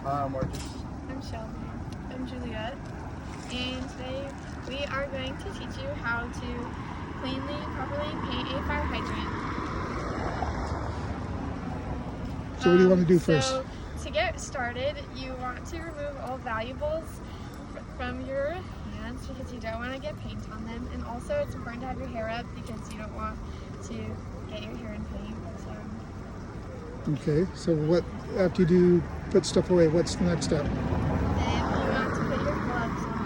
Hi, I'm Marcus. I'm Shelby. I'm Juliet. And today we are going to teach you how to cleanly and properly paint a fire hydrant. So what do you want to do first? So to get started, you want to remove all valuables from your hands because you don't want to get paint on them. And also it's important to have your hair up because you don't want to get your hair in paint. Okay, so what, after you do put stuff away, what's the next step? Then you want to put your gloves on.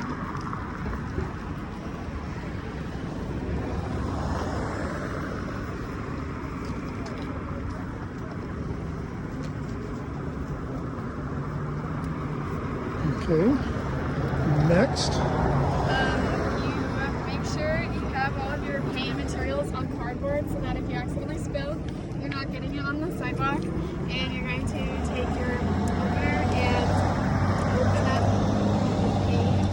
Okay, next. You make sure you have all of your paint materials on cardboard so that if you accidentally spill, you're not getting it on the sidewalk. And you're going to take your opener and open up the paint.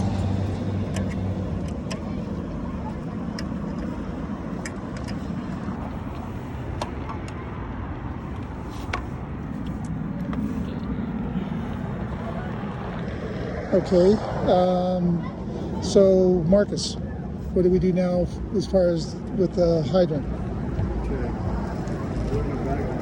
Okay, so Marcus, what do we do now as far as with the hydrant? Okay. Put my bag up.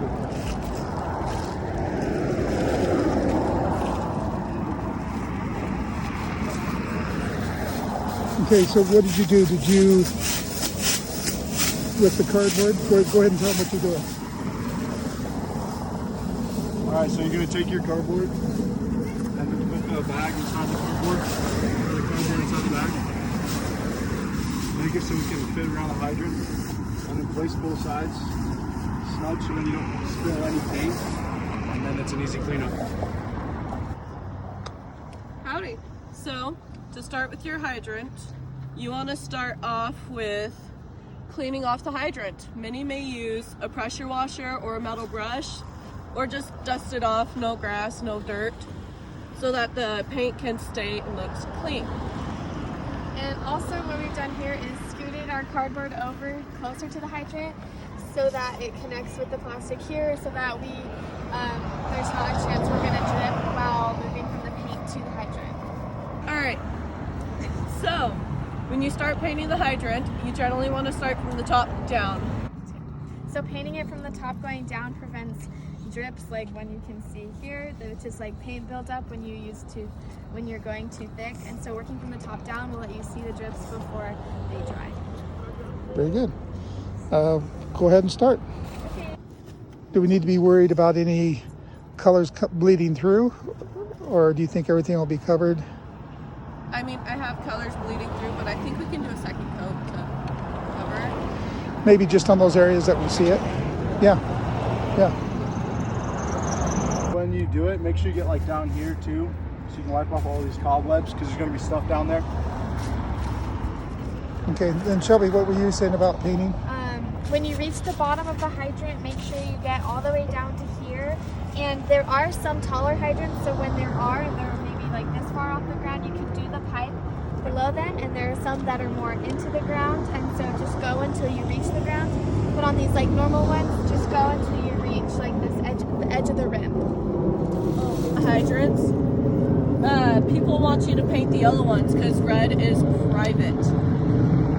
Okay, so what did you do? Did you, with the cardboard, go ahead and tell them what you're doing. Alright, so you're going to take your cardboard and then put the bag inside the cardboard, or the cardboard inside the bag. Make it so we can fit around the hydrant, and then place both sides snug so then you don't spill any paint, and then it's an easy cleanup. Howdy. So, to start with your hydrant, you want to start off with cleaning off the hydrant. Many may use a pressure washer or a metal brush, or just dust it off, no grass, no dirt, so that the paint can stay and looks clean. And also what we've done here is scooted our cardboard over closer to the hydrant so that it connects with the plastic here so that there's not a chance we're going to drip while moving from the paint to the hydrant. Alright, so when you start painting the hydrant, you generally want to start from the top down. So painting it from the top going down prevents drips like one you can see here, which is like paint buildup when you're going too thick. And so working from the top down will let you see the drips before they dry. Very good. Go ahead and start. Okay. Do we need to be worried about any colors bleeding through, or do you think everything will be covered? I mean, I have colors bleeding through, but I think we can do a second coat to cover it. Maybe just on those areas that we see it. Yeah. When you do it, make sure you get like down here too, so you can wipe off all these cobwebs because there's going to be stuff down there. Okay, then Shelby, what were you saying about painting? When you reach the bottom of the hydrant, make sure you get all the way down to here. And there are some taller hydrants, so when they're maybe like this far off the ground, you can do the pipe below them. And there are some that are more into the ground, and so just go until you reach the ground. But on these like normal ones, just go until you reach like the edge of the rim. Hydrants. People want you to paint the yellow ones because red is private.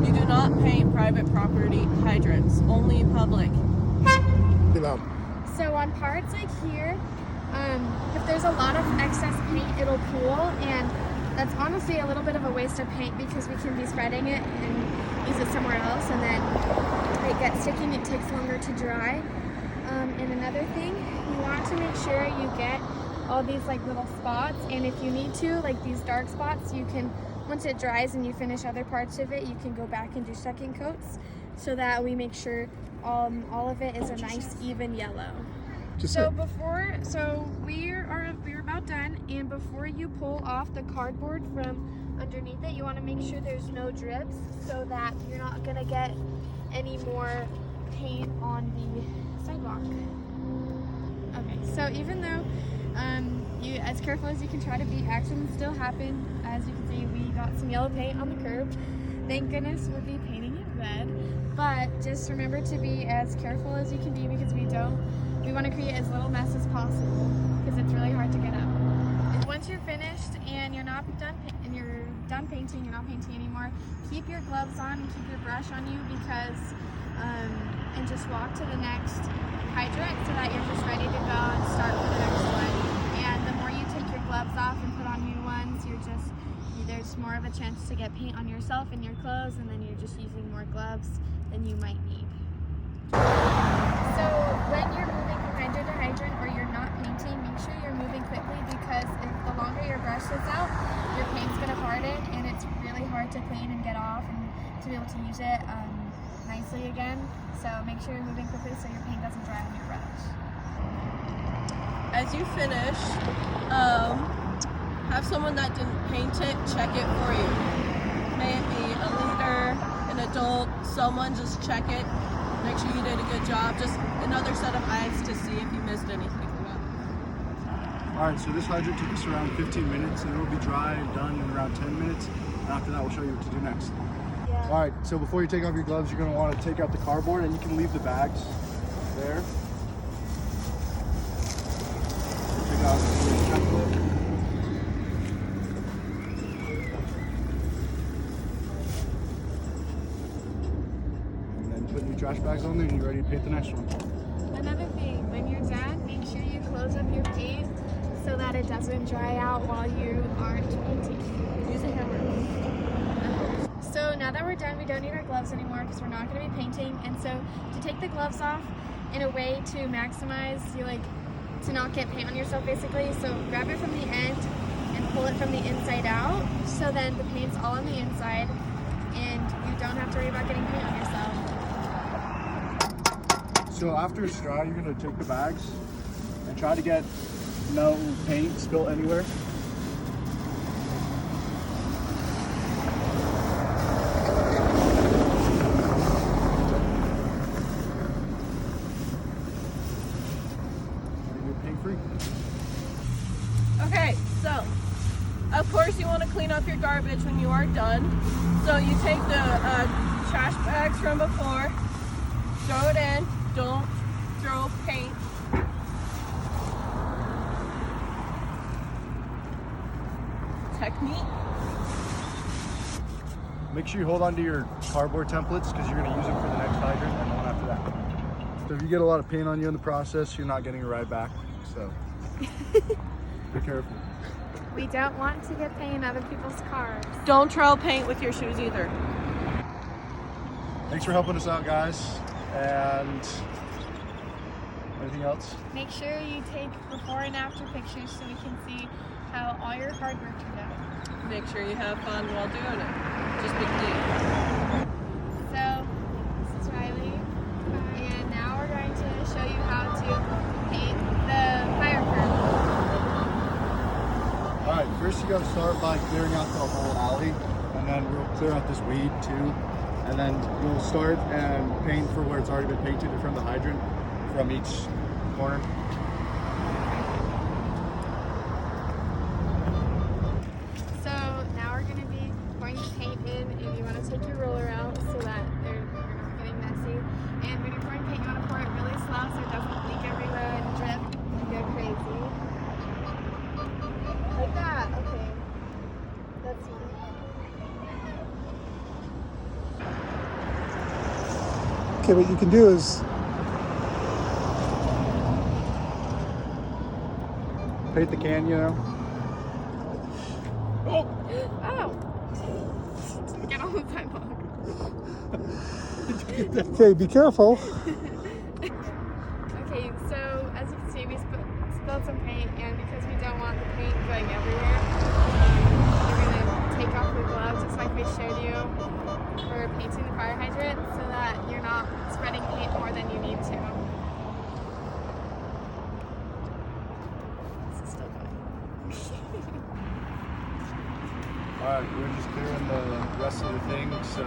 You do not paint private property hydrants, only public. Be loud. So on parts like here, if there's a lot of excess paint, it'll pool, and that's honestly a little bit of a waste of paint because we can be spreading it and use it somewhere else, and then it gets sticky and it takes longer to dry. And another thing, you want to make sure you get all these like little spots, and if you need to, like these dark spots, you can, once it dries and you finish other parts of it, you can go back and do second coats so that we make sure all of it is a nice even yellow. So we're about done, and before you pull off the cardboard from underneath it, you want to make sure there's no drips so that you're not going to get any more paint on the sidewalk. Okay, so even though you, as careful as you can try to be, accidents still happen. As you can see, we got some yellow paint on the curb. Thank goodness we'll be painting it red. But just remember to be as careful as you can be because we want to create as little mess as possible because it's really hard to get out. finished and you're not done painting, you're not painting anymore, keep your gloves on and keep your brush on you because and just walk to the next hydrant so that you're just ready to go and start for the next one. And the more you take your gloves off and put on new ones, there's more of a chance to get paint on yourself and your clothes, and then you're just using more gloves than you might need. So when you're moving from hydrant to hydrant or you're not painting, make sure you're moving quickly because if the longer your brush sits out, your paint's going to harden and it's really hard to clean and get off and to be able to use it nicely again. So make sure you're moving quickly so your paint doesn't dry on your brush. As you finish, have someone that didn't paint it check it for you. May it be a leader, an adult, someone, just check it. Make sure you did a good job. Just another set of eyes to see if you missed anything. Alright, so this hydrant took us around 15 minutes and it will be dry and done in around 10 minutes. And after that, we'll show you what to do next. Yeah. Alright, so before you take off your gloves, you're going to want to take out the cardboard and you can leave the bags there. Take out the template. Put your trash bags on there and you're ready to paint the next one. Another thing, when you're done, make sure you close up your paint so that it doesn't dry out while you aren't painting. Use a hammer. So now that we're done, we don't need our gloves anymore because we're not going to be painting. And so to take the gloves off in a way to maximize, to not get paint on yourself basically. So grab it from the end and pull it from the inside out. So then the paint's all on the inside and you don't have to worry about getting paint on yourself. So after it's dry, you're going to take the bags and try to get no paint spilt anywhere. You're paint free. Okay, so of course you want to clean up your garbage when you are done. So you take the trash bags from before, throw it in. Don't throw paint. Technique. Make sure you hold on to your cardboard templates because you're going to use them for the next hydrant and the one after that. So if you get a lot of paint on you in the process, you're not getting a ride back. So be careful. We don't want to get paint in other people's cars. Don't trail paint with your shoes either. Thanks for helping us out, guys. And anything else? Make sure you take before and after pictures so we can see how all your hard work turned out. Make sure you have fun while doing it. Just be clean. So, this is Riley, and now we're going to show you how to paint the fire curb. Alright, first you gotta start by clearing out the whole alley, and then we'll clear out this weed too. And then we'll start and paint for where it's already been painted from the hydrant from each corner. So now we're going to be pouring the paint in, and you want to take your roller out so that you're not getting messy. And when you're pouring paint, you want to pour it really slow so it doesn't leak everywhere and drip and go crazy. Like that. Okay. That's fine. Okay, what you can do is Paint the can, you know. Oh! Get on the sidewalk. okay. Be careful. Okay, so as you can see, we spilled some paint, and because we don't want the paint going everywhere, we're going to take off the gloves just like we showed you for painting the fire hydrant so that you're not spreading paint more than you need to. This is still going. Alright, we're just clearing the rest of the thing, so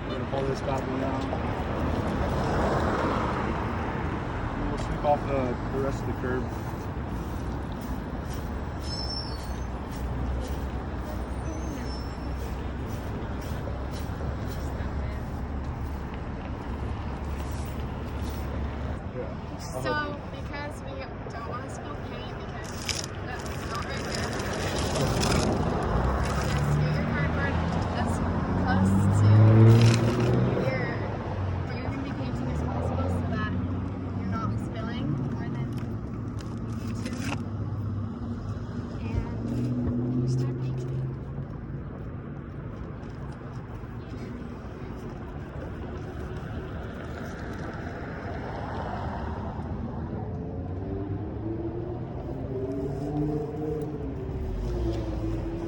we're gonna pull this bad boy out. And we'll sweep off the rest of the curb. So, because we don't want to spill paint, because that's not very good,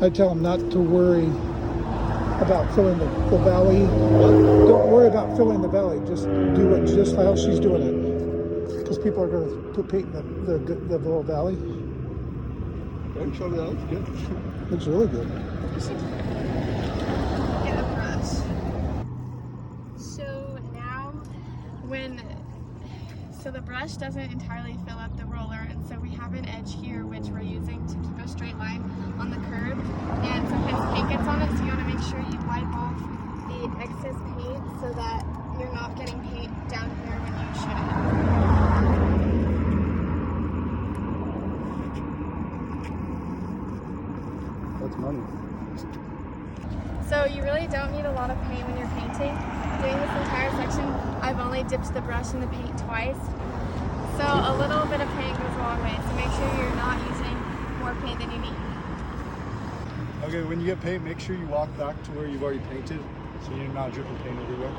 I tell them not to worry about filling the valley. Don't worry about filling the valley. Just do it just how she's doing it. Because people are going to put paint in the little valley. Actually, that looks good. Looks really good. Get a brush. So now so the brush doesn't entirely fill up the roller, and so we have an edge here which we're using to keep a straight line on the curb, and sometimes paint gets on it, so you want to make sure you wipe off the excess paint so that you're not getting paint down here when you shouldn't. That's money. So you really don't need a lot of paint when you're painting. Doing this entire section, I've only dipped the brush in the paint twice. So a little bit of paint goes a long way. So make sure you're not using more paint than you need. Okay, when you get paint, make sure you walk back to where you've already painted so you're not dripping paint everywhere.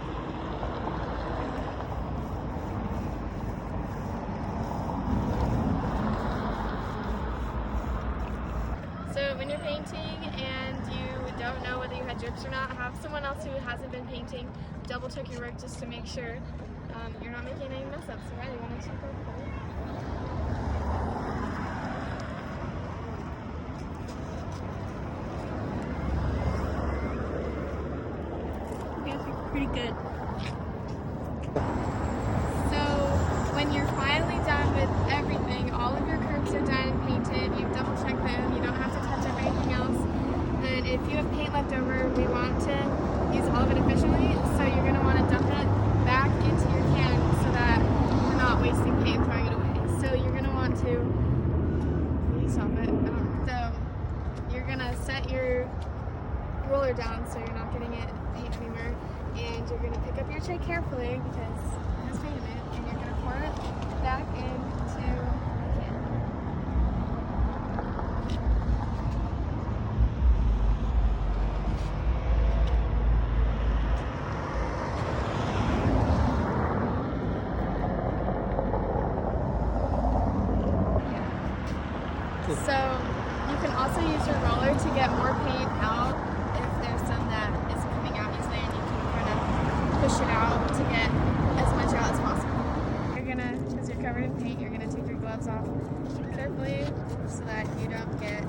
So when you're painting and you don't know whether you had drips or not, have someone else who hasn't been painting double check your work just to make sure you're not making any mess ups. So Riley, you want to check our color? Yeah, pretty good. So when you're finally done with everything, all of your curves are done and painted, you've double checked them, you don't have to touch up anything else. And if you have paint left over, we want to use all of it efficiently, so you're going to want to dump it back into your can so that we're not wasting paint and throwing it away. So you're going to want to, please stop it. So you're going to set your roller down so you're not getting it paint anywhere, and you're going to pick up your tray carefully because it has paint in it, and you're going to pour it back into the can. So you can also use your roller to get more paint out if there's some that is coming out easily, and you can kind of push it out to get as much out as possible. You're gonna, because you're covered in paint, you're gonna take your gloves off carefully so that you don't get